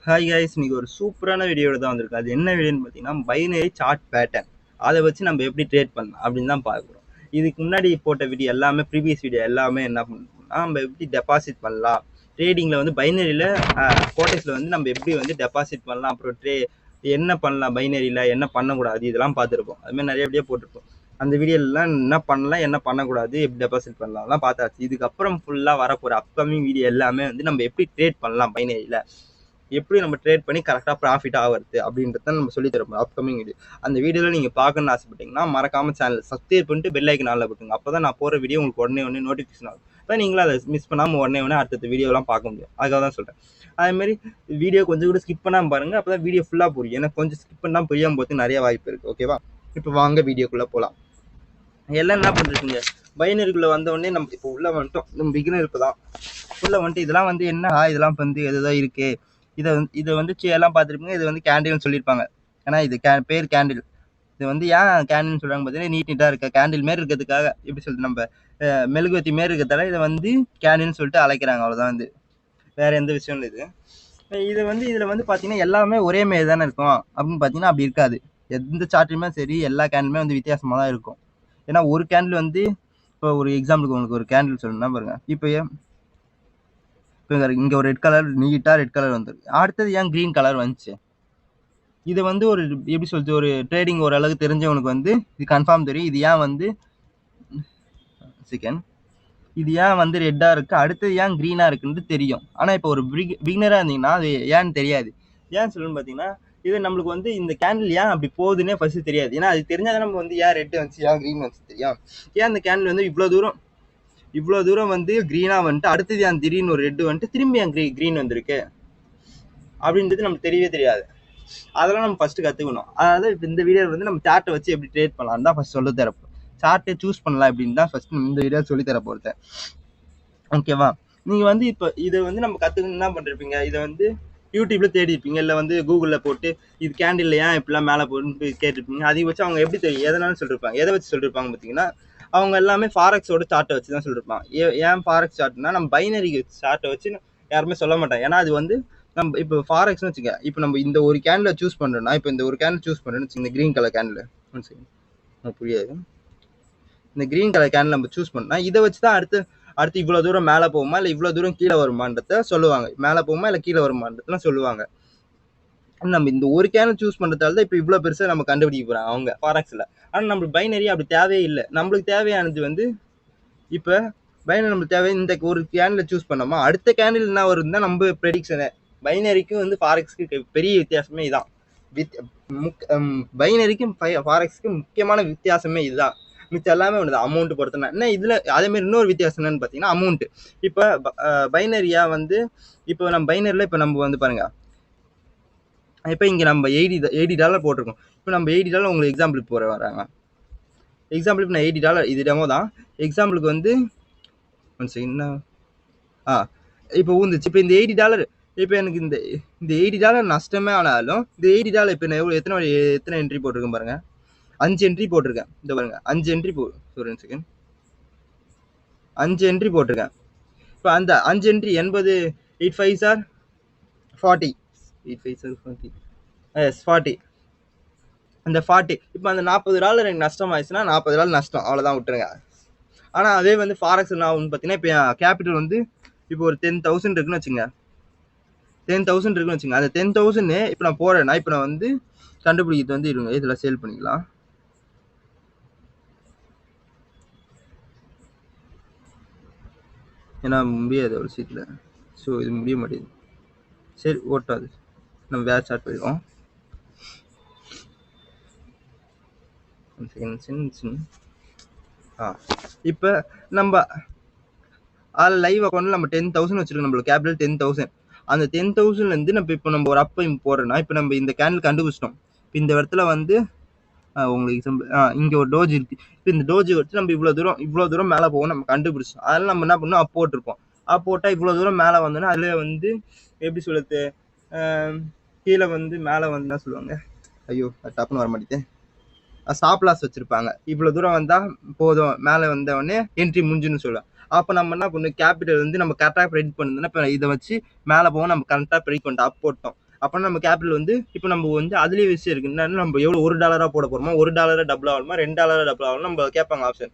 Hi guys, இன்னைக்கு ஒரு சூப்பரான வீடியோட தான் வந்திருக்கு. அது என்ன வீடியோன்னு பார்த்தீங்கன்னா, பைனரி சார்ட் பேட்டர்ன். அதை வச்சு நம்ம எப்படி ட்ரேட் பண்ணலாம் அப்படின்னு தான் பார்க்குறோம். இதுக்கு முன்னாடி போட்ட வீடியோ எல்லாமே, ப்ரீவியஸ் வீடியோ எல்லாமே என்ன பண்ணணும்னா, நம்ம எப்படி டெபாசிட் பண்ணலாம், ட்ரேடிங்கில் வந்து பைனரியில் கோட்டெக்ஸில் வந்து நம்ம எப்படி வந்து டெபாசிட் பண்ணலாம், அப்புறம் என்ன பண்ணலாம் பைனரியில், என்ன பண்ணக்கூடாது, இதெல்லாம் பார்த்துருப்போம். அதுமாதிரி நிறைய வீடியோ போட்டிருப்போம். அந்த வீடியோலாம் என்ன பண்ணலாம், என்ன பண்ணக்கூடாது, எப்படி டெபாசிட் பண்ணலாம்லாம் பார்த்தாச்சு. இதுக்கப்புறம் ஃபுல்லாக வரப்போகிற அப்கமிங் வீடியோ எல்லாமே வந்து நம்ம எப்படி ட்ரேட் பண்ணலாம் பைனரியில், எப்படி நம்ம ட்ரேட் பண்ணி கரெக்டாக ப்ராஃபிட் ஆகிறது அப்படின்றத நம்ம சொல்லி தருவோம் அப்கமிங் வீடியோ. அந்த வீடியோவில் நீங்கள் பார்க்கணுன்னு ஆசைப்பட்டீங்கன்னா மறக்காமல் சேனல் சப்ஸ்கிரைப் பண்ணிட்டு பெல் ஐக்கன் ஆல்ல போட்டுங்க. அப்போ தான் நான் போகிற வீடியோ உங்களுக்கு உடனே நோட்டிஃபிகேஷன் ஆகும். அப்போ நீங்களும் அதை மிஸ் பண்ணாமல் உடனே அடுத்த வீடியோலாம் பார்க்க முடியும். அதுக்காக தான் சொல்கிறேன். அதேமாதிரி வீடியோ கொஞ்சம் கூட ஸ்கிப் பண்ணாமல் பாருங்கள், அப்போ தான் வீடியோ ஃபுல்லாக புரியும். ஏன்னா கொஞ்சம் ஸ்கிப் பண்ணாமல் புரியாமல் போகிறது நிறைய வாய்ப்பு இருக்குது. ஓகேவா? இப்போ வாங்க வீடியோக்குள்ளே போகலாம். எல்லாம் என்ன பண்ணுறீங்க, பைனரிக்குள்ளே வந்தவொடனே நம்ம இப்போ உள்ளே வந்துட்டோம். நம்ம பிகினர் இப்போ தான் உள்ளே வந்துட்டு இதெல்லாம் வந்து என்ன, இதெல்லாம் வந்து எதுதான் இருக்குது, இதை வந்து எல்லாம் பார்த்துருப்பீங்க. இது வந்து கேண்டில்னு சொல்லியிருப்பாங்க. ஏன்னா இது பேர் கேண்டில். இது வந்து ஏன் கேண்டில்னு சொல்கிறாங்க பார்த்தீங்கன்னா, நீட்டாக இருக்க கேண்டில் மாரி இருக்கிறதுக்காக, எப்படி சொல்லிட்டு நம்ம மெழுகுவத்தி மாரி இருக்கிறதால இதை வந்து கேண்டில்னு சொல்லிட்டு அழைக்கிறாங்க. அவ்வளோதான். வந்து வேறு எந்த விஷயம் இல்லை. இதில் வந்து பார்த்தீங்கன்னா எல்லாமே ஒரே மாரி தானே இருக்கும் அப்படின்னு பார்த்தீங்கன்னா அப்படி இருக்காது. எந்த சார்ட்லையுமே சரி, எல்லா கேண்டிலுமே வந்து வித்தியாசமாக தான் இருக்கும். ஏன்னா ஒரு கேண்டில் வந்து, இப்போ ஒரு எக்ஸாம்பிளுக்கு உங்களுக்கு ஒரு கேண்டில் சொல்லணும்னா பாருங்க, இப்போ இங்கே ஒரு ரெட் கலர், நீட்டாக ரெட் கலர் வந்துருக்கு. அடுத்தது ஏன் க்ரீன் கலர் வந்துச்சு? இது வந்து ஒரு எப்படி சொல்றது, ஒரு ட்ரேடிங் ஓரளவுக்கு தெரிஞ்சவனுக்கு வந்து இது கன்ஃபார்ம் தெரியும். இது ஏன் வந்து இது ஏன் வந்து ரெட்டாக இருக்குது, அடுத்தது ஏன் க்ரீனாக இருக்குன்னு தெரியும். ஆனால் இப்போ ஒரு பிகினராக இருந்தீங்கன்னா அது ஏன்னு தெரியாது. ஏன் சொல்லணும்னு பார்த்தீங்கன்னா, இது நம்மளுக்கு வந்து இந்த கேண்டில் ஏன் அப்படி போகுதுன்னே ஃபஸ்ட்டு தெரியாது. ஏன்னா அது தெரிஞ்சால் நம்ம வந்து ஏன் ரெட்டு வந்துச்சு, ஏன் க்ரீன் வந்துச்சு தெரியும். ஏன் இந்த கேண்டில் வந்து இவ்வளோ தூரம் வந்து க்ரீனாக வந்துட்டு அடுத்தது ஏன் திடீர்னு ஒரு ரெட்டு வந்துட்டு திரும்பி ஏன் க்ரீன் வந்திருக்கு அப்படின்றது நமக்கு தெரியவே தெரியாது. அதெல்லாம் நம்ம ஃபஸ்ட்டு கற்றுக்கணும். அதாவது இப்போ இந்த வீடியோவில் வந்து நம்ம சார்ட்டை வச்சு எப்படி ட்ரேட் பண்ணலாம் தான் ஃபஸ்ட் சொல்லி தரப்போம். சார்ட்டை சூஸ் பண்ணலாம் அப்படின்னு தான் ஃபஸ்ட்டு இந்த வீடியோ சொல்லி தர போகிறேன். ஓகேவா? நீங்கள் வந்து இப்போ இதை வந்து நம்ம கற்றுக்கணும் என்ன பண்ணிருப்பீங்க, இதை வந்து யூடியூப்பில் தேடி இருப்பீங்க, இல்லை வந்து கூகுளில் போட்டு இது கேண்டில் ஏன் இப்படிலாம் மேலே போட்டு கேட்டிருப்பீங்க. அதை வச்சு அவங்க எப்படி தெரியும் எதனாலும் சொல்லியிருப்பாங்க. எதை வச்சு சொல்லியிருப்பாங்க பார்த்தீங்கன்னா, அவங்க எல்லாமே ஃபாரெக்ஸோட சார்ட்டை வச்சு தான் சொல்லியிருப்பாங்க. ஏன் ஃபாரெக்ஸ் சார்ட்னா, நம்ம பைனரி சார்ட்டை வச்சு யாருமே சொல்ல மாட்டாங்க. ஏன்னா அது வந்து நம்ம இப்போ ஃபாரெக்ஸ்னு வச்சுக்க, இப்போ நம்ம இந்த ஒரு கேண்டில் சூஸ் பண்ணுறோன்னா, இப்போ இந்த ஒரு கேண்டில் சூஸ் பண்ணுறேன்னு வச்சுங்க, இந்த க்ரீன் கலர் கேண்டில் புரியாது. இந்த க்ரீன் கலர் கேண்டில் நம்ம சூஸ் பண்ணால் இதை வச்சு தான் அடுத்து இவ்வளோ தூரம் மேலே போகுமா இல்லை இவ்வளோ தூரம் கீழே வருமானதை சொல்லுவாங்க. மேலே போகுமா இல்லை கீழே வருமானதெல்லாம் சொல்லுவாங்க. நம்ம இந்த ஒரு கேண்டில் சூஸ் பண்ணுறதால தான் இப்போ இவ்வளோ பெருசாக நம்ம கண்டுபிடிக்க போகிறாங்க அவங்க ஃபாரெக்ஸில். ஆனால் நம்மளுக்கு பைனரி அப்படி தேவையே இல்லை. நம்மளுக்கு தேவையானது வந்து இப்போ பைனரி நம்மளுக்கு தேவை, இந்த ஒரு கேண்டில் சூஸ் பண்ணோமா அடுத்த கேண்டில் என்ன வரும் தான் நம்ம ப்ரெடிக்ஷனு. பைனரிக்கும் வந்து ஃபாரெக்ஸுக்கு பெரிய வித்தியாசமே இதுதான். பைனரிக்கும் ஃபாரெக்ஸுக்கும் முக்கியமான வித்தியாசமே இதுதான். மிச்சம் எல்லாமே ஒன்று தான், அமௌண்ட் பொறுத்தனா. என்ன இதில் அதேமாரி இன்னொரு வித்தியாசம் என்னன்னு பார்த்தீங்கன்னா அமௌண்ட்டு. இப்போ பைனரியாக வந்து இப்போ நம்ம பைனரியில் இப்போ நம்ம வந்து பாருங்க, இப்போ இங்கே நம்ம $80 போட்டிருக்கோம். இப்போ நம்ம $80 உங்களுக்கு எக்ஸாம்பிளுக்கு வராங்க. எக்ஸாம்பிளுக்கு நான் $80 இது டெமோ தான். எக்ஸாம்பிளுக்கு வந்து என்ன இப்போ ஊந்துச்சு. இப்போ இந்த $80 இப்போ எனக்கு இந்த $80 நஷ்டமே ஆனாலும் இந்த $80 இப்போ நான் எத்தனை என்ட்ரி போட்டிருக்கேன் பாருங்க, 5 என்ட்ரி போட்டிருக்கேன். இந்த பாருங்க 5 என்ட்ரி ஒரு செகண்ட், 5 என்ட்ரி போட்டிருக்கேன். இப்போ அந்த 5 என்ட்ரி 80, 8 5 சார் 40, 8 5 சார் 40, எஸ் 40. அந்த 40 இப்போ அந்த $40 எனக்கு நஷ்டம் ஆயிடுச்சுன்னா $40 நஷ்டம், அவ்வளோதான், விட்டுருங்க. ஆனால் அதே வந்து ஃபாரெக்ஸ் என்ன ஆகும்னு பார்த்தீங்கன்னா, இப்போ கேபிட்டல் வந்து இப்போ ஒரு 10,000 இருக்குன்னு வச்சுங்க, 10,000 இருக்குன்னு வச்சுங்க. அந்த 10,000 இப்போ நான் போறேன்னா, இப்போ நான் வந்து கண்டுபிடிக்கிறது வந்து இருங்க, இதில் சேல் பண்ணிக்கலாம். ஏன்னா முடியாது ஒரு சீட்டில். ஸோ இது முடிய மாட்டேங்குது. சரி ஓட்டாது, நம்ம வேறு ஸ்டார்ட் பண்ணிடுவோம். இப்போ நம்ம அதில் லைவ் அக்கௌண்ட்டில் நம்ம 10,000 வச்சுருக்கோம். நம்மளுக்கு கேபிட்டல் 10,000. அந்த 10,000லேருந்து நம்ம இப்போ நம்ம ஒரு அப்போ போடுறோன்னா, இப்போ நம்ம இந்த கேண்டில் கண்டுபிடிச்சிட்டோம். இப்போ இந்த இடத்துல வந்து உங்களுக்கு எக்ஸாம்பிள் இங்கே ஒரு டோஜ் இருக்குது. இப்போ இந்த டோஜை வச்சு நம்ம இவ்வளோ தூரம் மேலே போவோம் நம்ம கண்டுபிடிச்சோம். அதனால் நம்ம என்ன பண்ணோம், அப் போட்டிருப்போம். அப் போட்டால் இவ்வளோ தூரம் மேலே வந்தோன்னா அதில் வந்து எப்படி சொல்லுறது, கீழே வந்து மேலே வந்து என்ன சொல்லுவாங்க, ஐயோ டப்புன்னு வர மாட்டேங்குது, ஸ்டாப் லாஸ் வச்சுருப்பாங்க. இவ்வளோ தூரம் வந்தால் போதும், மேலே வந்தவொடனே என்ட்ரி முடிஞ்சுன்னு சொல்லுவோம். அப்போ நம்ம என்ன பண்ணணும், கேபிட்டல் வந்து நம்ம கரெக்டாக ப்ரெடிக்ட் பண்ணுதுன்னா, இப்போ இதை வச்சு மேலே போவோம், நம்ம கரெக்டாக ப்ரெடிக்ட் பண்ணிட்டோம், அப் போட்டோம். அப்போ நம்ம கேபிட்டல் வந்து இப்போ நம்ம வந்து அதுலேயே விஷயம் இருக்கு என்னன்னா நம்ம எவ்வளோ $1 போட போகிறோமா, $1 டபுள் ஆகணுமா, $2 டபுள் ஆகணும் நம்ம கேட்பாங்க ஆப்ஷன்.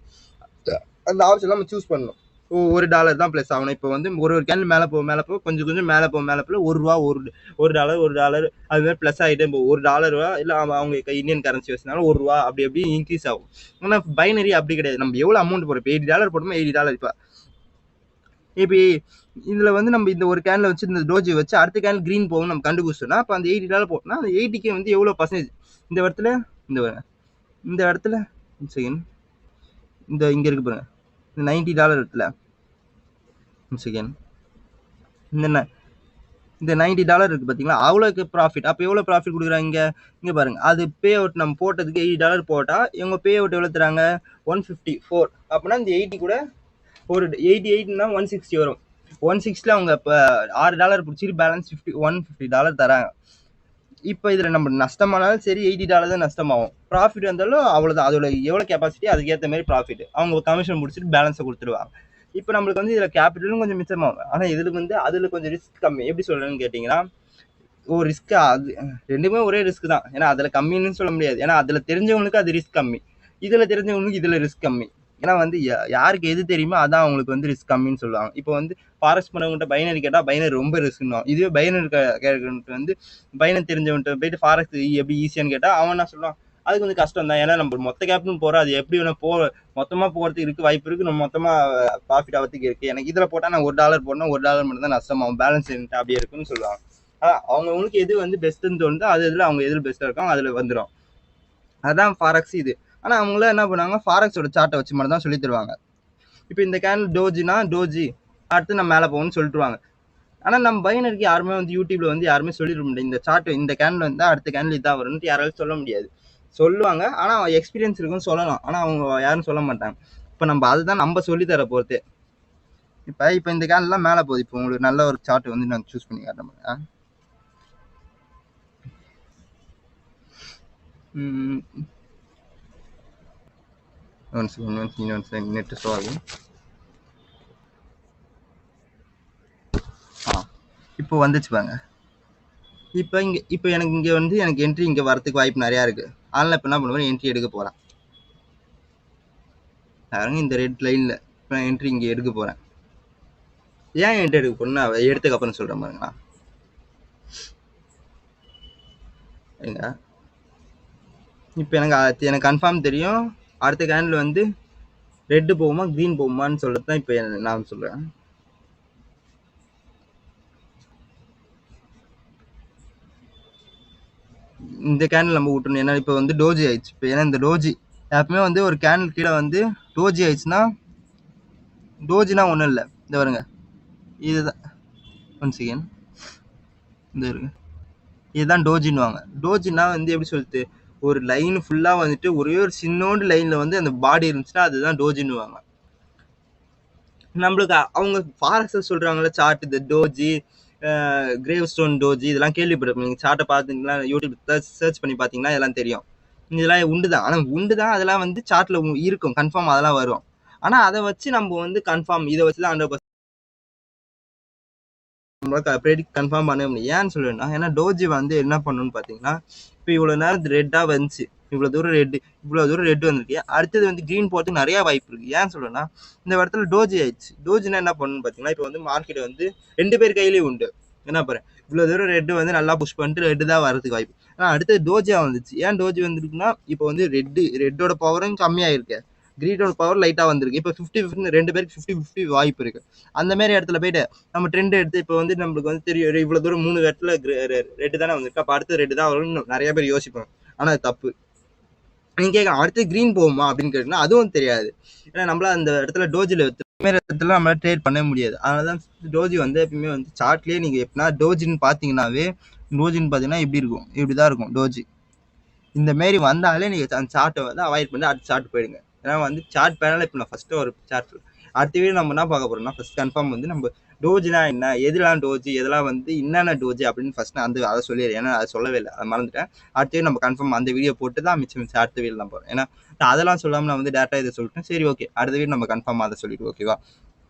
அந்த ஆப்ஷன் நம்ம சூஸ் பண்ணணும். $1 தான் ப்ளஸ் ஆகணும். இப்போ வந்து ஒரு கேண்டில் மேலே போக கொஞ்சம் கொஞ்சம் மேலே போக $1 $1 அது மாதிரி ப்ளஸ் ஆகிட்டே இப்போ $1 இல்லை அவங்க இந்தியன் கரன்சி வச்சுனாலும் $1 அப்படி இன்க்ரீஸ் ஆகும். ஆனால் பைனரி அப்படி கிடையாது. நம்ம எவ்வளோ அமௌண்ட் போடுறோம், இப்போ $80 போட்டோமா $80. இப்போ இதில் வந்து நம்ம இந்த ஒரு கேனில் வச்சு இந்த டோஜி வச்சு அடுத்த கேனில் க்ரீன் போகும் நம்ம கண்டுபிடிச்சோம்னா அப்போ அந்த $80 போட்டோம்னா அந்த 80க்கு வந்து எவ்வளோ பர்சன்டேஜ் இந்த இடத்துல செகண்ட் இங்கே இருக்கு பாருங்க, இந்த $90 இருக்குல்ல செகண்ட் இந்த $90 இருக்கு பார்த்தீங்களா, அவ்வளோக்கு ப்ராஃபிட். அப்போ எவ்வளோ ப்ராஃபிட் கொடுக்குறாங்க இங்கே பாருங்க. அது பே அவுட் நம்ம போட்டதுக்கு $80 போட்டால் இவங்க பே அவுட் எவ்வளோ தராங்க 154. அப்படின்னா இந்த 80 கூட ஒரு 88னா 160 வரும். 160 அவங்க இப்போ $6 பிடிச்சிட்டு பேலன்ஸ் $150 தராங்க. இப்போ இதில் நம்ம நஷ்டமானாலும் சரி $80 தான் நஷ்டமாகும். ப்ராஃபிட் வந்தாலும் அவ்வளோதான். அதோட எவ்வளோ கெப்பாசிட்டி அதுக்கேற்ற மாதிரி ப்ராஃபிட் அவங்க கமிஷன் முடிச்சுட்டு பேலன்ஸை கொடுத்துருவாங்க. இப்போ நம்மளுக்கு வந்து இதில் கேபிட்டலும் கொஞ்சம் மிச்சமாகும். ஆனால் இதில் வந்து அதில் கொஞ்சம் ரிஸ்க் கம்மி. எப்படி சொல்கிறேன்னு கேட்டிங்கன்னா ரிஸ்க்கு அது ரெண்டுமே ஒரே ரிஸ்க் தான். ஏன்னா அதில் கம்மின்னு சொல்ல முடியாது. ஏன்னா அதில் தெரிஞ்சவங்களுக்கு அது ரிஸ்க் கம்மி, இதில் தெரிஞ்சவங்களுக்கு இதில் ரிஸ்க் கம்மி. ஏன்னா வந்து யாருக்கு எது தெரியுமோ அதான் அவங்களுக்கு வந்து ரிஸ்க் கம்மின்னு சொல்லுவாங்க. இப்போ வந்து ஃபாரஸ்ட் பண்ணவங்கள்ட்ட பைனரி கேட்டால் பைனரி ரொம்ப ரிஸ்க்னும். இதுவே பைனரி கேட்கறவன்ட்டு வந்து பைனரி தெரிஞ்சவன்ட்டு போயிட்டு ஃபாரஸ்ட் எப்படி ஈஸியான்னு கேட்டால் அவன் என்ன சொல்லுவான், அது கொஞ்சம் கஷ்டம் தான். ஏன்னா நம்ம மொத்த கேப்டன் போகிறோம், அது எப்படி வேணா மொத்தமாக போகிறதுக்கு இருக்குது, வாய்ப்பு இருக்குது. நம்ம மொத்தமாக ப்ராஃபிட் ஆகிறதுக்கு இருக்குது. எனக்கு இதில் போட்டால் நான் $1 போடணும், $1 மட்டும் தான் நஷ்டமாகும், பேலன்ஸ் அப்படியே இருக்குன்னு சொல்லுவாங்க. அவங்களுக்கு எது வந்து பெஸ்ட்டுன்னு தோணுதோ அது இதில் அவங்க எதில் பெஸ்ட்டாக இருக்காங்க அதில் வந்துடும். அதுதான் ஃபாரக்ஸ் இது. ஆனால் அவங்களாம் என்ன பண்ணுவாங்க, ஃபாரக்ஸோட சார்ட்டை வச்சு மட்டும் தான் சொல்லி தருவாங்க. இப்போ இந்த கேண்டில் டோஜினா டோஜி அடுத்து நம்ம மேலே போகணும்னு சொல்லிட்டுருவாங்க. ஆனால் நம்ம பைனருக்கு யாருமே வந்து யூடியூப்ல வந்து யாருமே சொல்லிட முடியாது. இந்த சார்ட் இந்த கேண்டில் வந்தால் அடுத்த கேண்டில் இதாக வரும்னு யாராலும் சொல்ல முடியாது. சொல்லுவாங்க, ஆனால் எக்ஸ்பீரியன்ஸ் இருக்குன்னு சொல்லலாம். ஆனால் அவங்க யாரும் சொல்ல மாட்டாங்க. இப்போ நம்ம அதுதான் நம்ம சொல்லித்தர பொறுத்து. இப்போ இந்த கேண்டில்லாம் மேலே போகுது. இப்போ உங்களுக்கு நல்ல ஒரு சார்ட் வந்து நான் சூஸ் பண்ணி காட்டுறேன். நெட் ஷோ ஆகும். இப்போ வந்துச்சு பாருங்க. இப்போ எனக்கு இங்கே வந்து எனக்கு என்ட்ரி இங்கே வரதுக்கு வாய்ப்பு நிறையா இருக்குது. அதனால் இப்போ என்ன பண்ணுவேன், என்ட்ரி எடுக்க போகிறேன் பாருங்க. இந்த ரெட் லைனில் இப்போ நான் என்ட்ரி இங்கே எடுக்க போகிறேன். ஏன் என்ட்ரி எடுக்க போகிறேன்னு நான் எடுத்துக்கப்புறம் சொல்கிறேன் பாருங்களா. இப்போ எனக்கு கன்ஃபார்ம் தெரியும் அடுத்த கேண்டில் வந்து ரெட்டு போகுமா க்ரீன் போகுமான்னு சொல்கிறது தான் இப்போ நான் சொல்கிறேன். இந்த கேண்டில் நம்ம விட்டுணும். ஏன்னா இப்போ வந்து டோஜி ஆயிடுச்சு. இப்போ ஏன்னா இந்த டோஜி எப்பவுமே வந்து ஒரு கேண்டில் கீழே வந்து டோஜி ஆயிடுச்சுன்னா, டோஜினா ஒன்றும் இல்லை, இந்த வருங்க இதுதான் ஒன் செகண்ட் இந்த வருங்க இதுதான் டோஜின்னுவாங்க. டோஜினா வந்து எப்படி சொல்லுது, ஒரு லைன் ஃபுல்லாக வந்துட்டு ஒரே ஒரு சின்னோண்டு லைனில் வந்து அந்த பாடி இருந்துச்சுன்னா அதுதான் டோஜின்னுவாங்க. நம்மளுக்கு அவங்க ஃபாரக்ஸில் சொல்கிறாங்களே சார்ட், இந்த டோஜி கிரேவ் ஸ்டோன் டோஜி இதெல்லாம் கேள்விப்பட்டிருப்போம். நீங்கள் சார்ட்டை பார்த்தீங்கன்னா யூடியூப் சர்ச் பண்ணி பார்த்தீங்கன்னா இதெல்லாம் தெரியும். இதெல்லாம் உண்டு தான். ஆனால் உண்டு தான், அதெல்லாம் வந்து சார்ட்டில் இருக்கும் கன்ஃபார்ம், அதெல்லாம் வரும். ஆனால் அதை வச்சு நம்ம வந்து கன்ஃபார்ம் இதை வச்சு தான் 100% ப்ரெடிக்ட் கன்ஃபார்ம் பண்ண முடியும். ஏன்னு சொல்லுவேன்னா, ஏன்னா டோஜி வந்து என்ன பண்ணணும்னு பார்த்தீங்கன்னா, இப்போ இவ்வளோ நேரம் ரெட்டாக வந்துச்சு, இவ்வளோ தூரம் ரெட் வந்துருக்கு. அடுத்தது வந்து க்ரீன் போகிறதுக்கு நிறையா வாய்ப்பு இருக்குது. ஏன்னு சொல்லுவேன்னா, இந்த இடத்துல டோஜி ஆயிடுச்சு. டோஜினா என்ன பண்ணணும்னு பார்த்தீங்கன்னா, இப்போ வந்து மார்க்கெட் வந்து 2 பேர் கையிலேயும் உண்டு. என்ன பாருங்க, இவ்வளோ தூரம் ரெட்டு வந்து நல்லா புஷ் பண்ணிட்டு ரெட்டு தான் வரதுக்கு வாய்ப்பு. ஆனால் அடுத்தது டோஜியா வந்துச்சு. ஏன் டோஜி வந்துருக்குன்னா, இப்போ வந்து ரெட்டோட பவரும் கம்மியாயிருக்கு, க்ரீனோட பவர் லைட்டாக வந்திருக்கு. இப்போ 50-50 2 பேருக்கு 50-50 வாய்ப்பு இருக்குது. அந்த மாதிரி இடத்துல போயிட்டு நம்ம ட்ரெண்ட் எடுத்து இப்போ வந்து நம்மளுக்கு வந்து தெரியும் இவ்வளோ தூரம் 3 இடத்துல ரெட்டு தானே வந்திருக்கு, அப்போ அடுத்து ரெட்டு தான் வரும்னு நிறைய பேர் யோசிப்பாங்க. ஆனால் அது தப்பு. நீங்கள் கேட்கலாம் அடுத்து க்ரீன் போகுமா அப்படின்னு கேட்டிங்கன்னா அதுவும் தெரியாது. ஏன்னா நம்மள அந்த இடத்துல டோஜியில் இடத்துல நம்மளால் ட்ரேட் பண்ண முடியாது. அதனால தான் டோஜி வந்து எப்பவுமே வந்து சார்ட்லேயே நீங்கள் எப்படின்னா டோஜின்னு பார்த்தீங்கன்னாவே டோஜின்னு பார்த்தீங்கன்னா இப்படி இருக்கும், இப்படி தான் இருக்கும் டோஜி. இந்த மாரி வந்தாலே நீங்கள் அந்த சார்ட்டை வந்து அவாய்ட் பண்ணி அடுத்த சார்ட் போயிடுங்க. ஏன்னா வந்து சார்ட் பேனல் இப்போ நான் ஃபஸ்ட்டு ஒரு சார்ட் அடுத்த வீடு நம்ம என்ன பார்க்க போகிறோம்னா, ஃபஸ்ட் கன்ஃபார்ம் வந்து நம்ம டோஜினா என்ன, எதுலாம் டோஜி, எதெல்லாம் வந்து என்னென்ன டோஜி அப்படின்னு ஃபஸ்ட் நான் அதை சொல்லிடுறேன். ஏன்னா அதை சொல்லவே இல்லை, அதை மறந்துட்டேன். அடுத்த நம்ம கன்ஃபார்ம் அந்த வீடியோ போட்டு தான் மிச்சம் அடுத்த வீடு தான் போகிறேன். ஏன்னா அதெல்லாம் சொல்லாமல் நான் வந்து டேரெக்டாக இதை சொல்லிட்டேன். சரி ஓகே, அடுத்த வீடு நம்ம கன்ஃபார்மாக அதை சொல்லிட்டு ஓகேவா.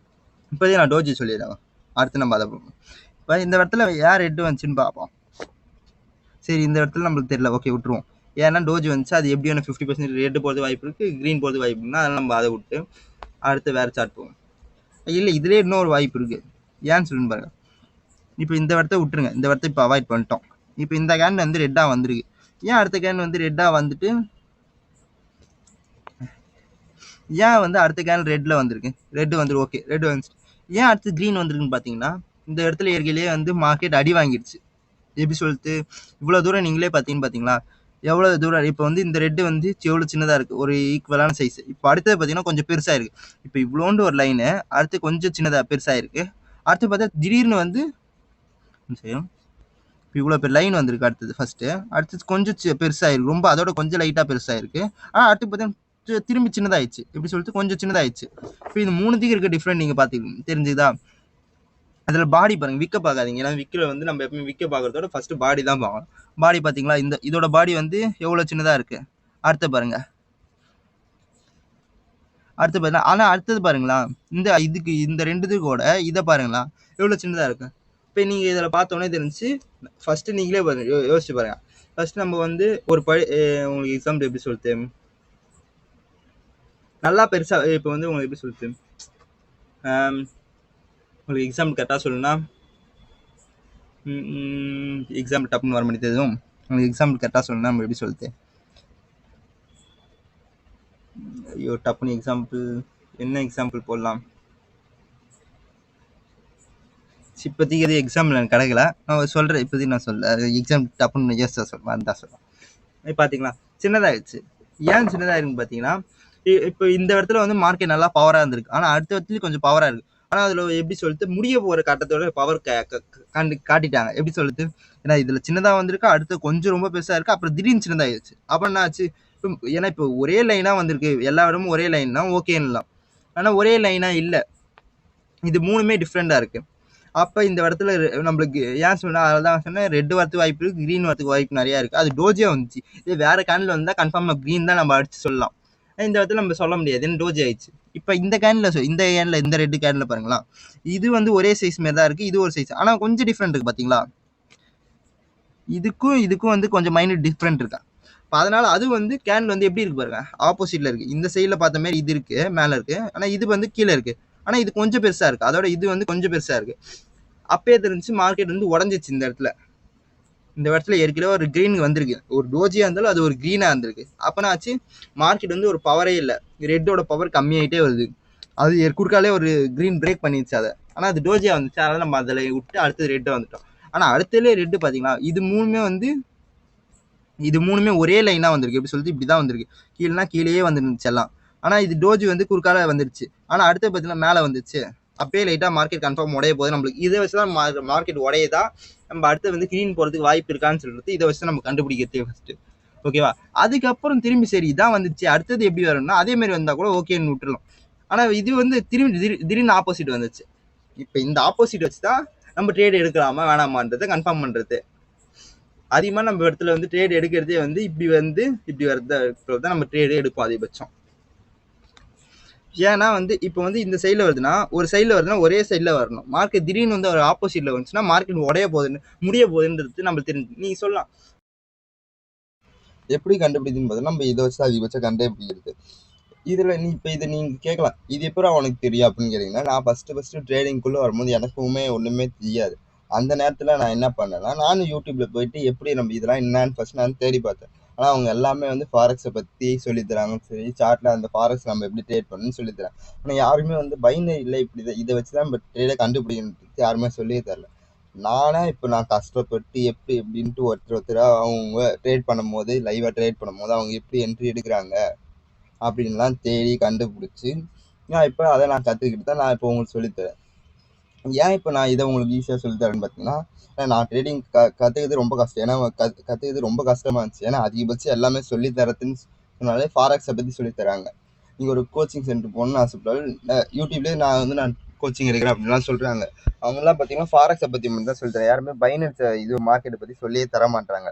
இப்போதே நான் டோஜி சொல்லிடுறேன், அடுத்து நம்ம அதை பார்ப்போம். இப்போ இந்த இடத்துல யார் ரெட்டு வந்துச்சுன்னு பார்ப்போம். சரி இந்த இடத்துல நம்மளுக்கு தெரியல, ஓகே விட்டுருவோம். ஏன்னா டோஜி வந்துச்சு, அது எப்படியான 50% ரெட் போகிறது வாய்ப்பு இருக்குது, க்ரீன் போகிறது வாய்ப்பு இருக்குன்னா அதனால் நம்ம அதை விட்டு அடுத்து வேறு சார்ட் போவோம். இல்லை இதுலேயே இன்னொரு வாய்ப்பு இருக்குது. ஏன்னு சொல்லுன்னு பாருங்க. இப்போ இந்த இடத்த விட்டுருங்க, இந்த இடத்த இப்போ அவாய்ட் பண்ணிட்டோம். இப்போ இந்த கேன் வந்து ரெட்டாக வந்திருக்கு. ஏன் அடுத்த கேன் வந்து ரெட்டாக வந்துட்டு ஏன் வந்து அடுத்த கேன் ரெட்டில் வந்திருக்கு? ரெட் வந்துரு, ஓகே ரெட் வந்துச்சு. ஏன் அடுத்து க்ரீன் வந்திருக்குன்னு பார்த்தீங்கன்னா, இந்த இடத்துல ஏற்கனவே வந்து மார்க்கெட் அடி வாங்கிடுச்சு. எப்படி சொல்லிட்டு இவ்வளோ தூரம் நீங்களே பார்த்தீங்களா, எவ்வளோ தூரம். இப்போ வந்து இந்த ரெட்டு வந்து எவ்வளோ சின்னதாக இருக்குது, ஒரு ஈக்குவலான சைஸ். இப்போ அடுத்தது பார்த்தீங்கன்னா கொஞ்சம் பெருசாக இருக்குது. இப்போ இவ்வளோண்டு ஒரு லைனு, அடுத்து கொஞ்சம் சின்னதாக பெருசாக இருக்குது. அடுத்து பார்த்தா திடீர்னு வந்து செய்யும் இப்போ இவ்வளோ பெரிய லைன் வந்திருக்கு. அடுத்தது ஃபஸ்ட்டு, அடுத்தது கொஞ்சம் பெருசாகிருக்கு, ரொம்ப அதோட கொஞ்சம் லைட்டாக பெருசாகிருக்கு. ஆனால் அடுத்து பார்த்தீங்கன்னா திரும்பி சின்னதாகிடுச்சு. எப்படி சொல்லிட்டு கொஞ்சம் சின்னதாகிடுச்சு. இப்போ இந்த மூணுத்துக்கு இருக்க டிஃப்ரெண்ட் நீங்கள் பார்த்துக்கணும், தெரிஞ்சுதா? அதில் பாடி பாருங்கள், விற்க பார்க்காதீங்க. ஏன்னா விற்கில் வந்து நம்ம எப்பவுமே விற்க பார்க்குறதோட ஃபஸ்ட்டு பாடி தான் பார்க்கணும். பாடி பார்த்தீங்களா, இதோட பாடி வந்து எவ்வளோ சின்னதாக இருக்குது. அடுத்து பாருங்கள், அடுத்து பாருங்கள். ஆனால் அடுத்தது பாருங்களா, இந்த ரெண்டுத்துக்கோட இதை பாருங்களா எவ்வளோ சின்னதாக இருக்குது. இப்போ நீங்கள் இதில் பார்த்தோன்னே தெரிஞ்சு ஃபஸ்ட்டு நீங்களே பாருங்க, யோசிச்சு பாருங்கள். ஃபஸ்ட்டு நம்ம வந்து ஒரு உங்களுக்கு எக்ஸாம்பிள் எப்படி சொல்லுது, நல்லா பெருசாக இப்போ வந்து உங்களுக்கு எப்படி சொல்லுது, உங்களுக்கு எக்ஸாம்பிள் கரெக்டாக சொல்லணும்னா, எக்ஸாம்பிள் டப்புன்னு வர மாட்டேது. உங்களுக்கு எக்ஸாம்பிள் கரெக்டாக சொல்லணும்னா நம்ம எப்படி சொல்லுது, ஐயோ டப்புன்னு எக்ஸாம்பிள் என்ன எக்ஸாம்பிள் போடலாம். இப்போதைக்கு எது எக்ஸாம்பிள் எனக்கு கிடைக்கல, நான் சொல்கிறேன். இப்போதைக்கு நான் எக்ஸாம்பிள் டப்புன்னு வந்தால் சொல்கிறேன். பார்த்தீங்களா சின்னதாகிடுச்சு. ஏன் சின்னதாகிருக்குன்னு பார்த்தீங்கன்னா, இப்போ இந்த இடத்துல வந்து மார்க்கெட் நல்லா பவராக இருந்திருக்கு. ஆனால் அடுத்த இடத்துலையும் கொஞ்சம் பவராக இருக்குது. ஆனால் அதில் எப்படி சொல்லிட்டு முடிய போகிற கட்டத்தோட பவர் காட்டிட்டாங்க. எப்படி சொல்லுது, ஏன்னா இதில் சின்னதாக வந்திருக்கு, அடுத்து கொஞ்சம் ரொம்ப பெருசாக இருக்குது, அப்புறம் திடீர்னு சின்னதாகிடுச்சு. அப்புறம் என்ன ஆச்சு, ஏன்னா இப்போ ஒரே லைனாக வந்திருக்கு, எல்லா இடமும் ஒரே லைன் தான் ஓகேன்னலாம். ஆனால் ஒரே லைனாக இல்லை, இது மூணுமே டிஃப்ரெண்ட்டாக இருக்குது. அப்போ இந்த இடத்துல நம்மளுக்கு ஏன் சொன்னால் அதான் சொன்னேன், ரெட் வரத்துக்கு வாய்ப்பு இருக்குது, க்ரீன் வரத்துக்கு வாய்ப்பு நிறையா இருக்குது. அது டோஜியாக வந்துச்சு. இது வேறு கேனில் வந்தால் கன்ஃபார்ம் க்ரீன் தான் நம்ம அடித்து சொல்லலாம். இந்த இடத்துல நம்ம சொல்ல முடியாது, ஏன்னா டோஜி ஆயிடுச்சு. இப்போ இந்த கேனில் இந்த ரெட்டு கேனில் பாருங்களா, இது வந்து ஒரே சைஸ் மாரி தான் இருக்குது, இது ஒரு சைஸ், ஆனால் கொஞ்சம் டிஃப்ரெண்ட் இருக்குது பார்த்தீங்களா. இதுக்கும் வந்து கொஞ்சம் மைனட் டிஃப்ரெண்ட் இருக்கா. இப்போ அதனால் அது வந்து கேனில் வந்து எப்படி இருக்குது பாருங்க, ஆப்போசிட்டில் இருக்குது. இந்த சைடில் பார்த்த மாதிரி இது இருக்குது, மேலே இருக்குது, ஆனால் இது வந்து கீழே இருக்குது. ஆனால் இது கொஞ்சம் பெருசாக இருக்குது, அதோட இது வந்து கொஞ்சம் பெருசாக இருக்குது. அப்பயே தெரிஞ்சு மார்க்கெட் வந்து உடஞ்சிச்சு. இந்த இடத்துல ஏற்கனவே ஒரு க்ரீன் வந்திருக்கு, ஒரு டோஜியாக இருந்தாலும் அது ஒரு க்ரீனாக இருந்திருக்கு. அப்போனா ஆச்சு மார்க்கெட் வந்து ஒரு பவரே இல்லை, ரெட்டோட பவர் கம்மியாகிட்டே வருது. அது குறுக்காலே ஒரு க்ரீன் பிரேக் பண்ணிடுச்சு அதை. ஆனால் அது டோஜியாக வந்துச்சு, அதனால் நம்ம அதில் விட்டு அடுத்தது ரெட்டை வந்துட்டோம். ஆனால் அடுத்ததுலேயே ரெட்டு பார்த்தீங்களா, இது மூணுமே ஒரே லைனாக வந்திருக்கு. எப்படி சொல்லிட்டு இப்படி தான் வந்திருக்கு, கீழேனா கீழேயே வந்துருந்துச்சு எல்லாம். ஆனால் இது டோஜி வந்து குறுக்கால வந்துருச்சு. ஆனால் அடுத்த பார்த்தீங்கன்னா மேலே வந்துச்சு. அப்பயே லைட்டாக மார்க்கெட் கன்ஃபார்ம் உடைய போகுது. நம்மளுக்கு இதை வச்சு தான் மார்க்கெட் உடையதா, நம்ம அடுத்து வந்து க்ரீன் போகிறதுக்கு வாய்ப்பு இருக்கான்னு சொல்லிட்டு இதை வச்சு நம்ம கண்டுபிடிக்கிறது ஃபஸ்ட்டு, ஓகேவா. அதுக்கப்புறம் திரும்பி சரி இதான் வந்துச்சு, அடுத்தது எப்படி வரும்னா அதே மாதிரி வந்தால் கூட ஓகேன்னு விட்டுருலாம். ஆனால் இது வந்து திரும்பி திடீர்னு ஆப்போசிட் வந்துச்சு. இப்போ இந்த ஆப்போசிட் வச்சு தான் நம்ம ட்ரேட் எடுக்கலாமா வேணாமான்றதை கன்ஃபார்ம் பண்ணுறது. அதிகமாக நம்ம இடத்துல வந்து ட்ரேட் எடுக்கிறதே வந்து இப்படி வரது தான் நம்ம ட்ரேடே எடுப்போம் அதிகபட்சம். ஏன்னா வந்து இப்போ வந்து இந்த சைடில் வருதுன்னா ஒரு சைடில் வருதுன்னா ஒரே சைடில் வரணும். மார்க்கெட் திடீர்னு வந்து ஒரு ஆப்போசிட்டில் வந்துச்சுன்னா மார்க்கெட் முடிய போகுதுன்றது நம்மளுக்கு தெரிஞ்சு. நீ சொல்லலாம் எப்படி கண்டுபிடிக்குதுன்னு பார்த்தா நம்ம இதை வச்சு அதிகபட்சம் கண்டுபிடிக்கிறது. இதில் இதை நீங்கள் கேட்கலாம், இது எப்போ அவனுக்கு தெரியும் அப்படின்னு கேட்டிங்கன்னா, நான் ஃபஸ்ட்டு ட்ரேடிங்குள்ளே வரும்போது எனக்குமே ஒன்றுமே தெரியாது. அந்த நேரத்தில் நான் என்ன பண்ணேன்னா, நானும் யூடியூப்பில் போயிட்டு எப்படி நம்ம இதெல்லாம் என்னன்னு ஃபஸ்ட் நான் தேடி பார்த்தேன். ஆனால் அவங்க எல்லாமே வந்து ஃபாரெக்ஸை பற்றி சொல்லித்தராங்கன்னு சரி, சார்ட்டில் அந்த ஃபாரெக்ஸ் நம்ம எப்படி ட்ரேட் பண்ணணும்னு சொல்லித்தராங்க. ஆனால் யாருமே வந்து பைனரியில் இப்படி இதை வச்சு தான் நம்ம ட்ரேடை கண்டுபிடிக்கணுன்றது யாருமே சொல்லியே தரல. நான் கஷ்டப்பட்டு எப்படின்ட்டு ஒருத்தராக அவங்க ட்ரேட் பண்ணும்போது, லைவாக ட்ரேட் பண்ணும்போது அவங்க எப்படி என்ட்ரி எடுக்கிறாங்க அப்படின்லாம் தேடி கண்டுபிடிச்சி நான் இப்போ அதை நான் கற்றுக்கிட்டு தான் நான் இப்போ உங்களுக்கு சொல்லித்தரேன். ஏன் இப்போ நான் இதை உங்களுக்கு ஈஸியாக சொல்லித்தரேன்னு பார்த்தீங்கன்னா, நான் ட்ரேடிங் கற்றுக்கிறது ரொம்ப கஷ்டம். ஏன்னா கற்றுக்கிறது ரொம்ப கஷ்டமாக இருந்துச்சு. ஏன்னா அதிகபட்சம் எல்லாமே சொல்லித்தரதுன்னு சொன்னாலே ஃபாரெக்ஸை பற்றி சொல்லித்தராங்க. நீங்கள் ஒரு கோச்சிங் சென்டர் போகணுன்னு ஆசைப்பட்டாலும் யூடியூப்லேயே நான் கோச்சிங் எடுக்கிறேன் அப்படின்லாம் சொல்கிறாங்க. அவங்களாம் பார்த்தீங்கன்னா ஃபாரெக்ஸை பற்றி மட்டும் தான் சொல்லித்தரேன். யாருமே பைனான்ஸ் மார்க்கெட்டை பற்றி சொல்லியே தர மாட்டாங்க.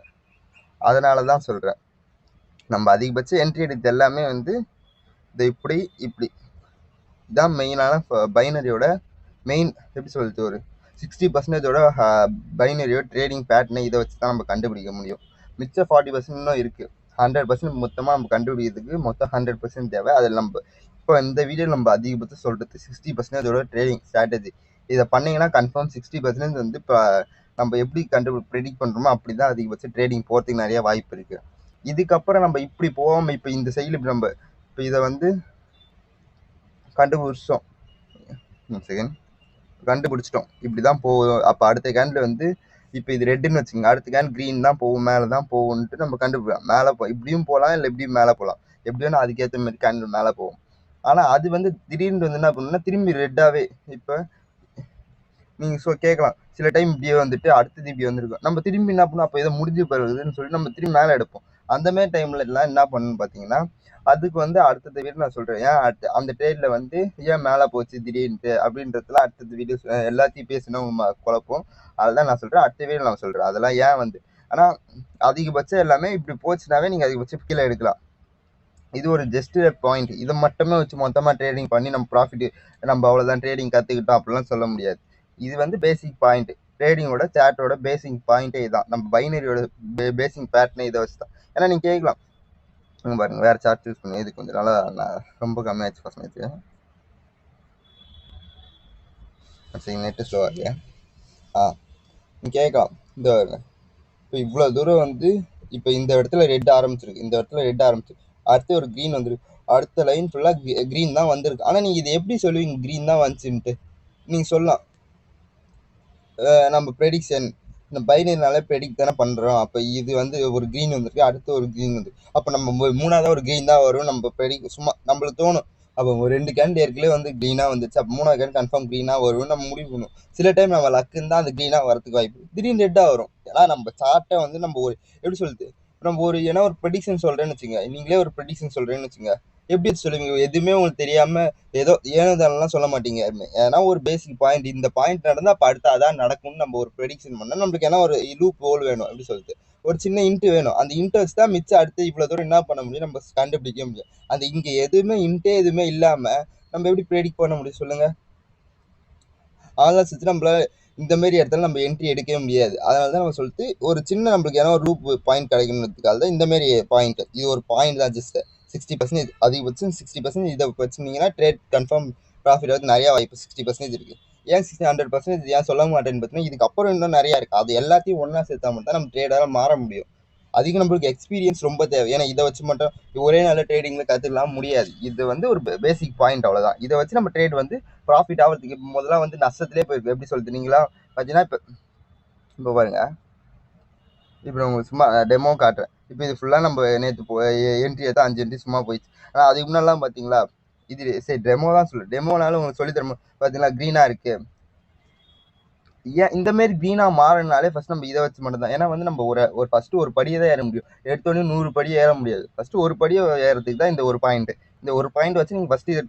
அதனால தான் சொல்கிறேன். நம்ம அதிகபட்சம் என்ட்ரி எடுத்து எல்லாமே வந்து இது இப்படி இதான் மெயினான பைனரியோட மெயின் எப்படி சொல்லிட்டு ஒரு 60% பைனரியோ ட்ரேடிங் பேட்டர்னை இதை வச்சு தான் நம்ம கண்டுபிடிக்க முடியும். மிச்சம் 40% இருக்குது. 100% மொத்தமாக நம்ம கண்டுபிடிக்கிறதுக்கு மொத்தம் 100% தேவை. அதில் நம்ம இப்போ இந்த வீடியோ நம்ம அதிகபட்சம் சொல்கிறது 60% ட்ரேடிங் ஸ்ட்ராட்டஜி. இதை பண்ணிங்கன்னா கன்ஃபார்ம் 60% வந்து இப்போ நம்ம எப்படி ப்ரெடிக்ட் பண்ணுறோமோ அப்படி தான் அதிகபட்சம் ட்ரேடிங் போகிறதுக்கு நிறைய வாய்ப்பு இருக்குது. இதுக்கப்புறம் நம்ம இப்படி போகாமல் இப்போ இந்த சைடில் இப்படி நம்ம இப்போ இதை வந்து கண்டுபிடிச்சிட்டோம். கண்டுபிடிச்சிட்டோம் இப்படி தான் போகும். அப்போ அடுத்த கேண்டில் வந்து இப்போ இது ரெட்டுன்னு வச்சுங்க, அடுத்த கேண்டில் க்ரீன் தான் போகும், மேலே தான் போகும்ன்ட்டு நம்ம கண்டுபிடிக்கலாம். மேலே இப்படியும் போகலாம், இல்லை இப்படியும் மேலே போகலாம். எப்படியும் அதுக்கேற்ற மாதிரி கேண்டில் மேலே போகும். ஆனால் அது வந்து திடீர்னு வந்து என்ன பண்ணுன்னா திரும்பி ரெட்டாகவே இப்போ நீங்கள் கேட்கலாம், சில டைம் இப்படியே வந்துட்டு அடுத்தது இப்படி வந்துருக்கும். நம்ம திரும்பி என்ன பண்ணோம், அப்போ இதை முடிஞ்சு போகுதுன்னு சொல்லி நம்ம திரும்பி மேலே எடுப்போம். அந்த மாதிரி டைமில் எல்லாம் என்ன பண்ணணும்னு பார்த்தீங்கன்னா, அதுக்கு வந்து அடுத்தது வீடியோ நான் சொல்கிறேன். ஏன் அந்த ட்ரேடில் வந்து ஏன் மேலே போச்சு திடீர்னுட்டு அப்படின்றதுலாம் அடுத்தது வீடியோ எல்லாத்தையும் பேசினா குழப்பம். அதுதான் நான் சொல்கிறேன், அடுத்த வீடியோ நான் சொல்கிறேன் அதெல்லாம் ஏன் வந்து. ஆனால் அதிகபட்சம் எல்லாமே இப்படி போச்சுனாவே நீங்கள் அதிகபட்சம் கீழே எடுக்கலாம். இது ஒரு ஜஸ்ட் பாயிண்ட். இதை மட்டுமே வச்சு மொத்தமாக ட்ரேடிங் பண்ணி நம்ம ப்ராஃபிட் நம்ம அவ்வளோதான் ட்ரேடிங் கற்றுக்கிட்டோம் அப்படிலாம் சொல்ல முடியாது. இது வந்து பேசிக் பாயிண்ட். ட்ரேடிங்கோட சார்ட்டோட பேசிக் பாயிண்ட்டே இதுதான். நம்ம பைனரியோட பேசிக் பேட்டர்னே இதை வச்சு தான். ஏன்னா நீங்கள் கேட்கலாம், பாருங்க வேறு சார்ட் யூஸ் பண்ணி இது கொஞ்சம் நாளாக நான் ரொம்ப கம்மியாச்சு ஃபஸ்ட் நேற்று. சரி நெட்டு ஸ்லோவாக இருக்கு. நீங்கள் கேட்கலாம், இந்த இப்போ இவ்வளோ தூரம் வந்து இப்போ இந்த இடத்துல ரெட் ஆரம்பிச்சிருக்கு, இந்த இடத்துல ரெட் ஆரம்பிச்சு அடுத்து ஒரு க்ரீன் வந்துருக்கு, அடுத்த லைன் ஃபுல்லாக க்ரீன் தான் வந்திருக்கு. ஆனால் நீங்கள் இது எப்படி சொல்லுவீங்க க்ரீன் தான் வந்துச்சுன்ட்டு? நீங்கள் சொல்லலாம் நம்ம ப்ரெடிக்ஷன் இந்த பைனரினாலே ப்ரெடிக்ட் தானே பண்ணுறோம். அப்போ இது வந்து ஒரு க்ரீன் வந்துருக்கு, அடுத்து ஒரு க்ரீன் வந்து அப்போ நம்ம மூணாவது ஒரு க்ரீன் தான் வரும். நம்ம சும்மா நம்மளுக்கு தோணும், அப்போ ஒரு 2 கேண்ட் ஏற்கனவே வந்து க்ரீனாக வந்துச்சு, அப்போ 3ஆவது கேண்ட் கன்ஃபார்ம் க்ரீனாக வரும்னு நம்ம முடிவு பண்ணுவோம். சில டைம் நம்ம லக்குன்னு தான் அந்த க்ரீனாக வரதுக்கு வாய்ப்பு, திடீர்னு ரெட்டாக வரும். ஏன்னா நம்ம சார்ட்டை வந்து நம்ம ஒரு எப்படி சொல்லுது, நம்ம ஒரு ஏன்னா ஒரு ப்ரெடிக்ஷன் சொல்கிறேன்னு வச்சுங்க, நீங்களே ஒரு ப்ரெடிக்ஷன் சொல்கிறேன்னு வச்சுங்க, எப்படி சொல்லுவீங்க? எதுவுமே உங்களுக்கு தெரியாமல் ஏதோ ஏனோதானெல்லாம் சொல்ல மாட்டீங்க யாருமே. ஏன்னா ஒரு பேசிக் பாயிண்ட், இந்த பாயிண்ட் நடந்தால் அப்போ அடுத்து அதான் நடக்கும்னு நம்ம ஒரு ப்ரெடிக்ஷன் பண்ணால் நம்மளுக்கு ஏன்னா ஒரு லூப் ஹோல் வேணும், எப்படி சொல்லிட்டு ஒரு சின்ன இன்ட்டு வேணும். அந்த இன்ட்டை வச்சு தான் மிச்சம் அடுத்து இவ்வளோ தூரம் என்ன பண்ண முடியும், நம்ம கண்டுபிடிக்க முடியும். அந்த இங்கே எதுவுமே இன்ட்டே எதுவுமே இல்லாமல் நம்ம எப்படி ப்ரெடிக்ட் பண்ண முடியும் சொல்லுங்கள்? அதெல்லாம் சுற்றி நம்மளால இந்த மாதிரி இடத்துல நம்ம என்ட்ரி எடுக்கவே முடியாது. அதனால தான் நம்ம சொல்லிட்டு ஒரு சின்ன நம்மளுக்கு ஏன்னா ஒரு லூப் பாயிண்ட் கிடைக்கணுன்றதுக்காக தான் இந்த மாதிரி பாயிண்ட். இது ஒரு பாயிண்ட் தான், ஜஸ்ட் 60% அதிகபட்சம் 60% இதை வச்சுருந்தீங்கன்னா ட்ரேட் கன்ஃபார்ம் ப்ராஃபிட் வந்து நிறையா வாய்ப்பு 60% இருக்குது. ஏன் 100% ஏன் சொல்ல மாட்டேன்னு பார்த்தீங்கன்னா, இதுக்கப்புறம் இன்னும் நிறையா இருக்குது. அது எல்லாத்தையும் ஒன்றா சேர்த்தா மட்டும் தான் நம்ம ட்ரேடாக மாற முடியும். அதுக்கு நம்மளுக்கு எக்ஸ்பீரியன்ஸ் ரொம்ப தேவை. ஏன்னா இதை வச்சு மட்டும் ஒரே நல்ல ட்ரேடிங்கில் கற்றுக்கலாம் முடியாது. இது வந்து ஒரு பேசிக் பாயிண்ட், அவ்வளோதான். இதை வச்சு நம்ம ட்ரேட் வந்து ப்ராஃபிட் ஆகிறதுக்கு இப்போ முதல்ல வந்து நஷ்டத்திலே போயிருக்கு. எப்படி சொல்லிட்டு நீங்களா பார்த்தீங்கன்னா இப்போ பாருங்க, இப்போ உங்களுக்கு சும்மா டெமோ காட்டுறேன். இப்போ இது ஃபுல்லாக நம்ம நேற்று என்ட்ரி எடுத்தால் 5 என்ட்ரி சும்மா போயிடுச்சு. ஆனால் அதுக்கு முன்னாடிலாம் பார்த்தீங்களா, இது சரி டெமோ தான் சொல்லு, டெமோனாலும் உங்களுக்கு சொல்லி தரணும். பார்த்தீங்களா க்ரீனாக இருக்குது. ஏன் இந்த மாதிரி க்ரீனாக மாறினாலே ஃபஸ்ட் நம்ம இதை வச்சு மட்டும் தான். ஏன்னா வந்து நம்ம ஒரு ஃபஸ்ட்டு ஒரு படியை தான் ஏற முடியும். எடுத்தோடனே 100 படியை ஏற முடியாது. ஃபஸ்ட்டு ஒரு படியை ஏறதுக்கு தான் இந்த ஒரு பாயிண்ட்டு. இந்த ஒரு பாயிண்ட் வச்சு நீங்கள் ஃபஸ்ட்டு இதை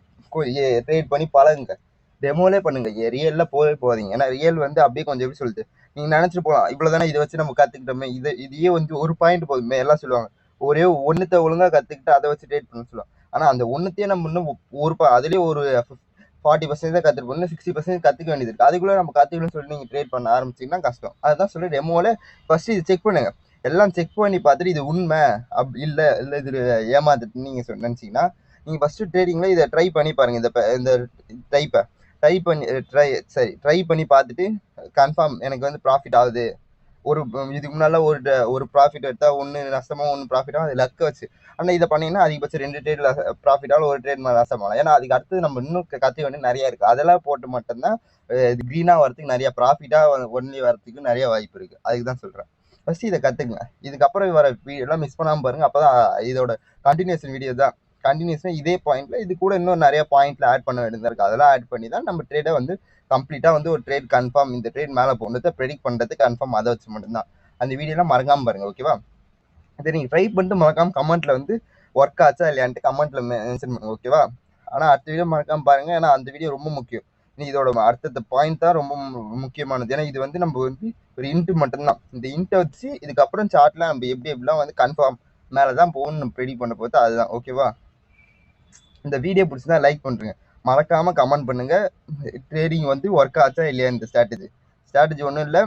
ட்ரேட் பண்ணி பழகுங்க. டெமோலே பண்ணுங்க, ரியலில் போகாதீங்க. ஏன்னா ரியல் வந்து அப்படியே கொஞ்சம் எப்படி சொல்லுது, நீங்கள் நினச்சிட்டு போகலாம் இவ்வளோ தானே இதை வச்சு நம்ம கற்றுக்கிட்டோமே, இதையே வந்து ஒரு பாயிண்ட் போதுமே எல்லாம் சொல்லுவாங்க. ஒரே ஒன்றுத்தை ஒழுங்காக கற்றுக்கிட்டு அதை வச்சு ட்ரேட் பண்ண சொல்லுவாங்க. ஆனால் அந்த ஒன்றுத்தையே நம்ம இன்னும் அதுலேயே ஒரு 40% தான் கற்றுருப்போம், இன்னும் 60% கற்றுக்க வேண்டியது இருக்குது. அதுக்குள்ளே நம்ம கற்றுக்கணும்னு சொல்லி நீங்கள் ட்ரேட் பண்ண ஆரம்பிச்சிங்கன்னா கஷ்டம். அதுதான் சொல்லி டெமோவில் ஃபஸ்ட்டு இது செக் பண்ணுங்க. எல்லாம் செக் பண்ணி பார்த்துட்டு இது உண்மை அப்படி இல்லை இது ஏமாத்துட்டு நீங்கள் நினச்சிங்கன்னா நீங்கள் ஃபஸ்ட்டு ட்ரேடிங்கில் இதை ட்ரை பண்ணி பாருங்கள். இந்த டைப்பை ட்ரை பண்ணி பார்த்துட்டு கன்ஃபார்ம் எனக்கு வந்து ப்ராஃபிட் ஆகுது. இதுக்கு முன்னால ஒரு ப்ராஃபிட் எடுத்தால் ஒன்று நஷ்டமாக ஒன்று ப்ராஃபிட்டாக அது லக்க வச்சு. ஆனால் இதை பண்ணிங்கன்னா அதிகபட்சம் 2 ட்ரேடில் ப்ராஃபிட்டாலும் ஒரு ட்ரேட் நஷ்டமாகலாம். ஏன்னா அதுக்கு அடுத்து நம்ம இன்னும் கற்றுக்க வேண்டிய நிறையா இருக்குது. அதெல்லாம் போட்டு மட்டும்தான் இது க்ரீனாக வரதுக்கு நிறையா ப்ராஃபிட்டாக ஒன்லி வரதுக்கு நிறைய வாய்ப்பு இருக்குது. அதுக்கு தான் சொல்கிறேன், ஃபஸ்ட்டு இதை கற்றுக்குங்க. இதுக்கப்புறம் வர வீடியோலாம் மிஸ் பண்ணாமல் பாருங்கள். அப்போ தான் இதோட கண்டினியூஷன் வீடியோ தான். கண்டினியூஸாக இதே பாயிண்ட்டில் இது கூட இன்னும் நிறைய பாயிண்ட்டில் ஆட் பண்ண வேண்டியதாக இருக்குது. அதெல்லாம் ஆட் பண்ணி தான் நம்ம ட்ரேடை வந்து கம்ப்ளீட்டாக வந்து ஒரு ட்ரேட் கன்ஃபார்ம், இந்த ட்ரேட் மேலே போனதை ப்ரெடிக்ட் பண்ணுறது கன்ஃபார்ம் அதை வச்சு மட்டும்தான். அந்த வீடியோலாம் மறக்காமல் பாருங்கள், ஓகேவா? இதை நீங்கள் ட்ரை பண்ணிட்டு மறக்காமல் கமெண்ட்டில் வந்து ஒர்க் ஆச்சா இல்லையான்ட்டு கமெண்ட்டில் மென்ஷன் பண்ணுங்கள், ஓகேவா? ஆனால் அடுத்த வீடியோ மறக்காமல் பாருங்கள், ஏன்னா அந்த வீடியோ ரொம்ப முக்கியம். இதோட அடுத்த பாயிண்ட் தான் ரொம்ப முக்கியமானது. ஏன்னா இது வந்து நம்ம வந்து ஒரு இன்ட்டு மட்டும்தான். இந்த இன்ட்டை வச்சு இதுக்கப்புறம் சார்ட்டில் நம்ம எப்படிலாம் வந்து கன்ஃபார்ம் மேலே தான் போகணும்னு நம்ம ப்ரெடிக்ட் பண்ண போது அதுதான், ஓகேவா? இந்த வீடியோ பிடிச்சிருந்தா லைக் பண்ணுறேங்க, மறக்காமல் கமெண்ட் பண்ணுங்கள். ட்ரேடிங் வந்து ஒர்க் ஆச்சா இல்லையா இந்த ஸ்ட்ராட்டஜி. ஸ்ட்ராட்டஜி ஒன்றும் இல்லை,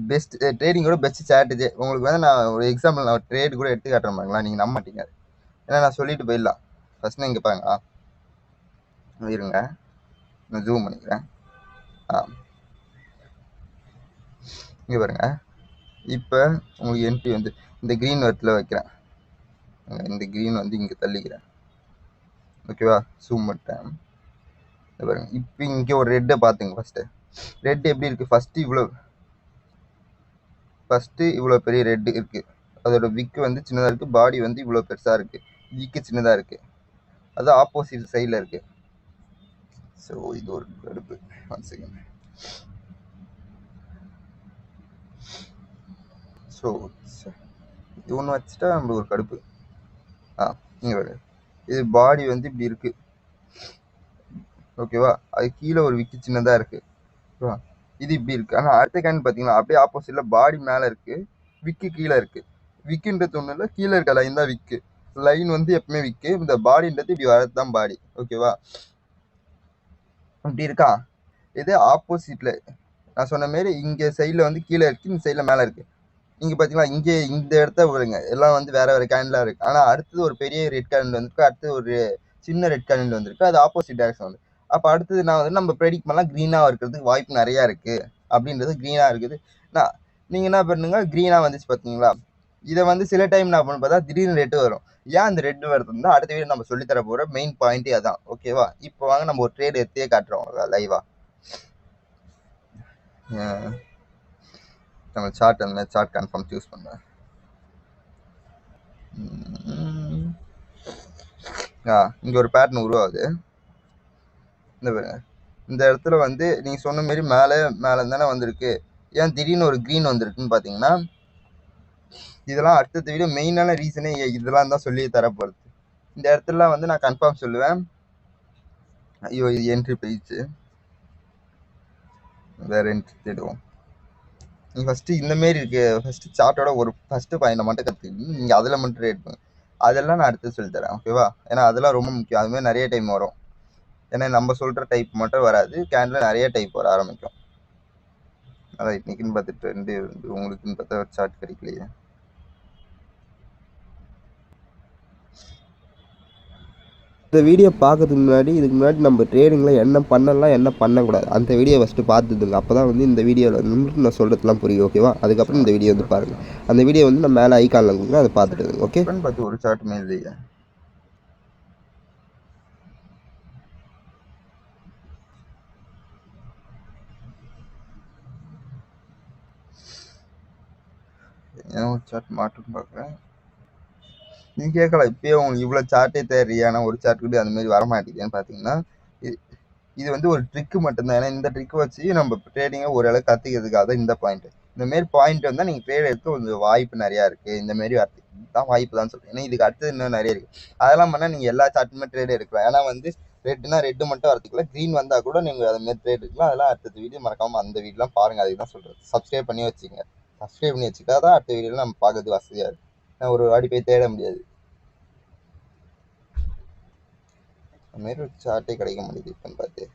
பெஸ்ட் ட்ரேடிங்கோட பெஸ்ட் ஸ்ட்ராட்டஜி. உங்களுக்கு வந்து நான் ஒரு எக்ஸாம்பிள் நான் ட்ரேட் கூட எடுத்து காட்டுறேன் பாருங்களா, நீங்கள் நம்ப மாட்டீங்க. ஏன்னா நான் சொல்லிட்டு போயிடலாம். ஃபஸ்ட்டு இங்கே பாருங்களா, இருங்க நான் ஜூம் பண்ணிக்கிறேன். இங்கே பாருங்க, இப்போ உங்களுக்கு என்ட்ரி வந்து இந்த க்ரீன் வர்த்தில் வைக்கிறேன். இந்த க்ரீன் வந்து இங்கே தள்ளிக்கிறேன். ஓகேவா, ஜூம் பண்ணிட்டேன். பாருங்க, இப்போ இங்கே ஒரு ரெட்டை பார்த்துங்க. ஃபஸ்ட்டு ரெட் எப்படி இருக்குது, ஃபஸ்ட்டு இவ்வளோ பெரிய ரெட்டு இருக்குது. அதோட விக்கு வந்து சின்னதாக இருக்குது, பாடி வந்து இவ்வளோ பெருசாக இருக்குது, விக்கு சின்னதாக இருக்குது. அது ஆப்போசிட் சைடில் இருக்குது. ஸோ இது ஒரு கடுப்பு. One second. ஸோ இது ஒன்று வச்சுட்டா நம்மளுக்கு ஒரு கடுப்பு. இங்கே வேறு இது பாடி வந்து இப்படி இருக்குது. ஓகேவா, அது கீழே ஒரு விக்கு சின்னதாக இருக்குது. ஓகேவா, இது இப்படி இருக்குது. ஆனால் அடுத்த கேன் பார்த்தீங்கன்னா அப்படியே ஆப்போசிட்டில் பாடி மேலே இருக்குது, விக்கு கீழே இருக்குது. விக்குன்றது ஒன்றும் இல்லை, கீழே இருக்க லைன் தான் விக்கு. லைன் வந்து எப்பவுமே விக்கு, இந்த பாடின்றது இப்படி வரது தான் பாடி. ஓகேவா, இப்படி இருக்கா. இது ஆப்போசிட்டில் நான் சொன்ன மாரி இங்கே சைடில் வந்து கீழே இருக்குது, இந்த சைடில் மேலே இருக்குது. இங்கே பார்த்தீங்களா, இங்கே இந்த இடத்த விடுங்க, எல்லாம் வந்து வேறு வேறு கேண்டிலாக இருக்குது. ஆனால் அடுத்தது ஒரு பெரிய ரெட் கேண்டில் வந்துருக்கு, அடுத்தது ஒரு சின்ன ரெட் கேண்டில் வந்துருக்கு, அது ஆப்போசிட் டேரக்ஷன் வந்து. அப்போ அடுத்தது நான் வந்து நம்ம ப்ரெடிக்ட் பண்ணலாம் க்ரீனாக இருக்கிறதுக்கு வாய்ப்பு நிறையா இருக்குது அப்படின்றது. க்ரீனாக இருக்குது, நான் நீங்கள் என்ன பண்ணுங்க, க்ரீனாக வந்துச்சு பார்த்தீங்களா. இதை வந்து சில டைம் என்ன பண்ணு பார்த்தா திடீர்னு ரெட்டு வரும். ஏன் அந்த ரெட்டு வருதுன்னா அடுத்த வீடியோ நம்ம சொல்லித்தர போகிற மெயின் பாயிண்ட்டே அதான். ஓகேவா, இப்போ வாங்க நம்ம ஒரு ட்ரேட் எடுத்தே காட்டுறோம் லைவா. நம்ம சார்ட் அந்த மாதிரி சார்ட் கன்ஃபார்ம் சூஸ் பண்ணுவேன். இங்கே ஒரு பேட்டர்ன் உருவாகுது. இந்த இடத்துல வந்து நீங்கள் சொன்ன மாரி மேலே தானே வந்திருக்கு. ஏன் திடீர்னு ஒரு க்ரீன் வந்திருக்குன்னு பார்த்தீங்கன்னா, இதெல்லாம் அடுத்த வீடியோ மெயினான ரீசனே இதெல்லாம் தான் சொல்லி தரப்போகிறது. இந்த இடத்துல வந்து நான் கன்ஃபார்ம் சொல்லுவேன். ஐயோ, இது என்ட்ரி போயிடுச்சு, வேறு என்ட்ரி தேடுவோம். நீங்கள் ஃபஸ்ட்டு இந்தமாரி இருக்கு, ஃபஸ்ட்டு சார்ட்டோட ஒரு ஃபஸ்ட்டு பாயிண்டை மட்டும் கற்றுக்கிட்டு நீங்கள் அதில் மட்டும் ட்ரேட் பண்ணுங்க. அதெல்லாம் நான் அடுத்து சொல்லித்தரேன். ஓகேவா, ஏன்னா அதெல்லாம் ரொம்ப முக்கியம். அதுமாதிரி நிறைய டைம் வரும். ஏன்னா நம்ம சொல்கிற டைப் மட்டும் வராது, கேண்டில் நிறைய டைப் வர ஆரம்பிக்கும். அதான் இன்னைக்குன்னு பார்த்துட்டு ரெண்டு உங்களுக்குன்னு பார்த்தா ஒரு சார்ட் கிடைக்கலையே. இந்த வீடியோ பார்க்கறதுக்கு முன்னாடி இதுக்கு முன்னாடி நம்ம ட்ரேடிங்கில் என்ன பண்ணலாம் என்ன பண்ணக்கூடாது அந்த வீடியோ ஃபஸ்ட்டு பார்த்துதுங்க. அப்போ தான் வந்து இந்த வீடியோவில் வந்து நான் சொல்கிறதுலாம் புரியும். ஓகேவா, அதுக்கப்புறம் இந்த வீடியோ வந்து பாருங்கள். அந்த வீடியோ வந்து நான் மேலே ஐக்கானில் கொடுங்க, அதை பார்த்துட்டு. ஓகே, பார்த்து ஒரு சார்ட்டுமே இல்லையா. ஒரு சார்ட் மாட்டும் பார்க்குறேன். நீங்கள் கேட்கலாம், இப்போயே உங்களுக்கு இவ்வளோ சார்ட்டே தேவையா, ஆனால் ஒரு சார்ட் கூட அந்த மாதிரி வரமாட்டேங்குதுன்னு பார்த்தீங்கன்னா, இது வந்து ஒரு ட்ரிக்கு மட்டும்தான். ஏன்னா இந்த ட்ரிக்கு வச்சு நம்ம ட்ரேடிங்கை ஓரளவுக்கு கற்றுக்கிறதுக்காக தான் இந்த பாயிண்ட். இந்தமாரி பாயிண்ட் வந்தால் நீங்கள் ட்ரேட் எடுத்து கொஞ்சம் வாய்ப்பு நிறையா இருக்குது. இந்தமாரி தான் வாய்ப்பு தான் சொல்கிறேன். ஏன்னா இதுக்கு அடுத்தது இன்னும் நிறைய இருக்குது. அதெல்லாம் பண்ணால் நீங்கள் எல்லா சார்ட்டுமே ட்ரேட் எடுக்கலாம். ஏன்னா வந்து ரெட்டுனா ரெட்டு மட்டும் வரதுக்குள்ள க்ரீன் வந்தால் கூட நீங்கள் அதுமாரி ட்ரேட் எடுக்கலாம். அதெல்லாம் அடுத்த வீடியோ மறக்காமல் அந்த வீடியோலாம் பாருங்கள். அதுக்கு தான் சொல்கிறது. சப்ஸ்கிரைப் பண்ணி வச்சுங்க. சப்ஸ்கிரைப் பண்ணி வச்சுட்டா தான் அடுத்த வீடியோவில் நம்ம பார்க்கறது வசதியாக இருக்குது. ஒரு வாடி போய் தேட முடியாது. அதுமாரி ஒரு சார்ட்டே கிடைக்க முடியுது இப்போன்னு பார்த்து.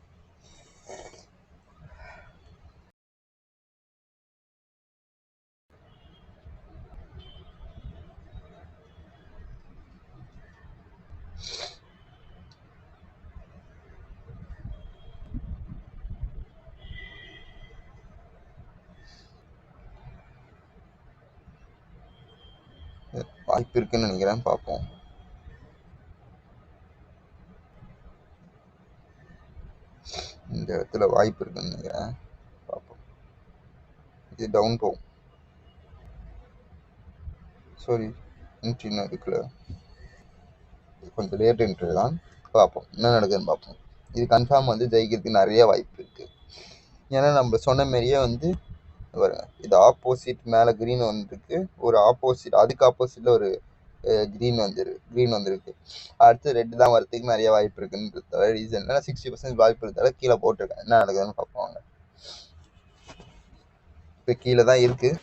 வாய்ப்பு இருக்குன்னு நினைக்கிறேன், பார்ப்போம். இந்த இடத்துல வாய்ப்பு இருக்குன்னு நினைக்கிறேன், பார்ப்போம். இது டவுன் போகும். சாரி, என்ட்ரி இன்னும் இருக்குல்ல, கொஞ்சம் லேட் என்ட்ரி தான். பார்ப்போம் என்ன நடக்குதுன்னு பார்ப்போம். இது கன்ஃபார்ம் வந்து ஜெயிக்கிறதுக்கு நிறைய வாய்ப்பு இருக்குது. ஏன்னா நம்ம சொன்ன மாரியே வந்து பாருங்க, இது ஆப்போசிட் மேலே க்ரீன் வந்துருக்கு, ஒரு ஆப்போசிட் அதுக்கு ஆப்போசிட்டில் ஒரு க்ரீன் வந்திருக்கு. அடுத்து ரெட்டு தான் வரதுக்கு நிறைய வாய்ப்பு இருக்குன்ற ரீசன் 60% வாய்ப்பு இருக்கிறதால கீழே போட்டிருக்கேன். என்ன நடக்குதுன்னு பார்ப்போங்க. இப்போ கீழே தான் இருக்குது.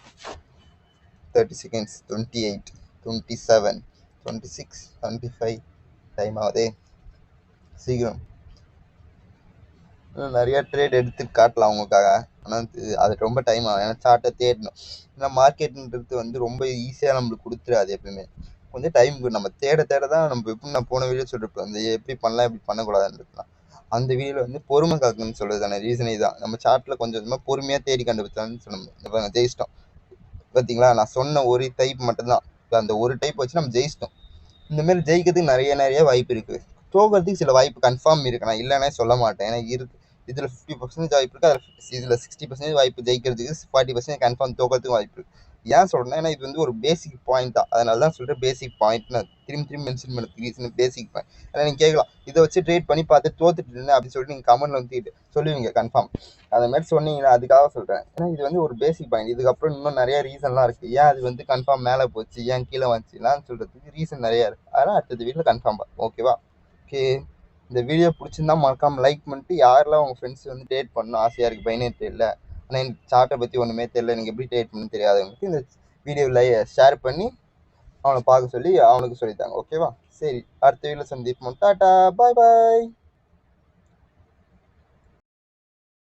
30 செகண்ட்ஸ், 28, 27, 26, 25 டைம் ஆகுதே, சீக்கிரம். இன்னும் நிறைய ட்ரேட் எடுத்து காட்டலாம் அவங்களுக்காக. ஆனால் அது ரொம்ப டைம் ஆகும். ஏன்னா சார்ட்டை தேடணும். ஏன்னா மார்க்கெட்டுன்றது வந்து ரொம்ப ஈஸியாக நம்மளுக்கு கொடுத்துடாது எப்பயுமே. கொஞ்சம் டைம் நம்ம தேட தேட தான் நம்ம எப்படி நான் போன வீடியோ சொல்லிருப்பேன் அந்த எப்படி பண்ணலாம் எப்படி பண்ணக்கூடாதுன்றதுலாம். அந்த வீடியோவில் வந்து பொறுமை காக்கணும்னு சொல்றதுக்கான ரீசனே தான். நம்ம சார்ட்டில் கொஞ்சம் கொஞ்சமாக பொறுமையாக தேடி கண்டுபிடிச்சான்னு சொன்னோம். ஜெயிச்சிட்டோம் பார்த்தீங்களா. நான் சொன்ன ஒரு டைப் மட்டும்தான். அந்த ஒரு டைப் வச்சு நம்ம ஜெயிச்சிட்டோம். இந்தமாரி ஜெயிக்கிறதுக்கு நிறைய வாய்ப்பு இருக்குது. தோக்கிறதுக்கு சில வாய்ப்பு கன்ஃபார்ம் இருக்குது. நான் இல்லைன்னே சொல்ல மாட்டேன். ஏன்னா இருக்குது. இதில் 50% வாய்ப்பு இருக்குது. இதில் 60% வாய்ப்பு ஜெயிக்கிறதுக்கு, 40% கன்ஃபார்ம் தோக்கிறதுக்கு வாய்ப்பு இருக்குது. ஏன் சொல்கிறேன்னா, ஏன்னா இது வந்து ஒரு பேசிக் பாயிண்ட் தான். அதனால தான் சொல்கிறேன் பேசிக் பாயிண்ட். நான் திரும்பி மென்ஷன் பண்ண ரீசன் பேசிக் பாயிண்ட். ஏன்னா நீங்கள் கேட்கலாம், இதை வச்சு ட்ரேட் பண்ணி பார்த்து தோத்துட்டு இருந்தேன் அப்படின்னு சொல்லிட்டு நீங்கள் கமெண்ட்ல வந்து சொல்லுவீங்க கன்ஃபார்ம். அந்த மாதிரி சொன்னீங்கன்னா அதுக்காக சொல்கிறேன். ஏன்னா இது வந்து ஒரு பேசிக் பாயிண்ட். இதுக்கப்புறம் இன்னும் நிறைய ரீசன்லாம் இருக்குது. ஏன் அது வந்து கன்ஃபார்ம் மேலே போச்சு, ஏன் கீழே வந்துச்சுலாம் சொல்கிறதுக்கு ரீசன் நிறையா இருக்குது. அதனால் அடுத்தது வீட்டில் கன்ஃபார்ம் ஓகேவா. ஓகே, இந்த வீடியோ பிடிச்சிருந்தா மறக்காம லைக் பண்ணிட்டு, யாரெல்லாம் உங்கள் ஃப்ரெண்ட்ஸ் வந்து ட்ரேட் பண்ணணும் ஆசையாக இருக்குது பைனரி ட்ரேடில், ஆனால் எனக்கு சார்ட்டை பற்றி ஒன்றுமே தெரியல, எனக்கு எப்படி ட்ரேட் பண்ணணும்னு தெரியாதவங்களுக்கு இந்த வீடியோவில் ஷேர் பண்ணி அவனை பார்க்க சொல்லி அவனுக்கு சொல்லித்தாங்க. ஓகேவா. சரி, அடுத்த வீடியோவில் சந்திப்போம். டாட்டா, பாய் பாய்.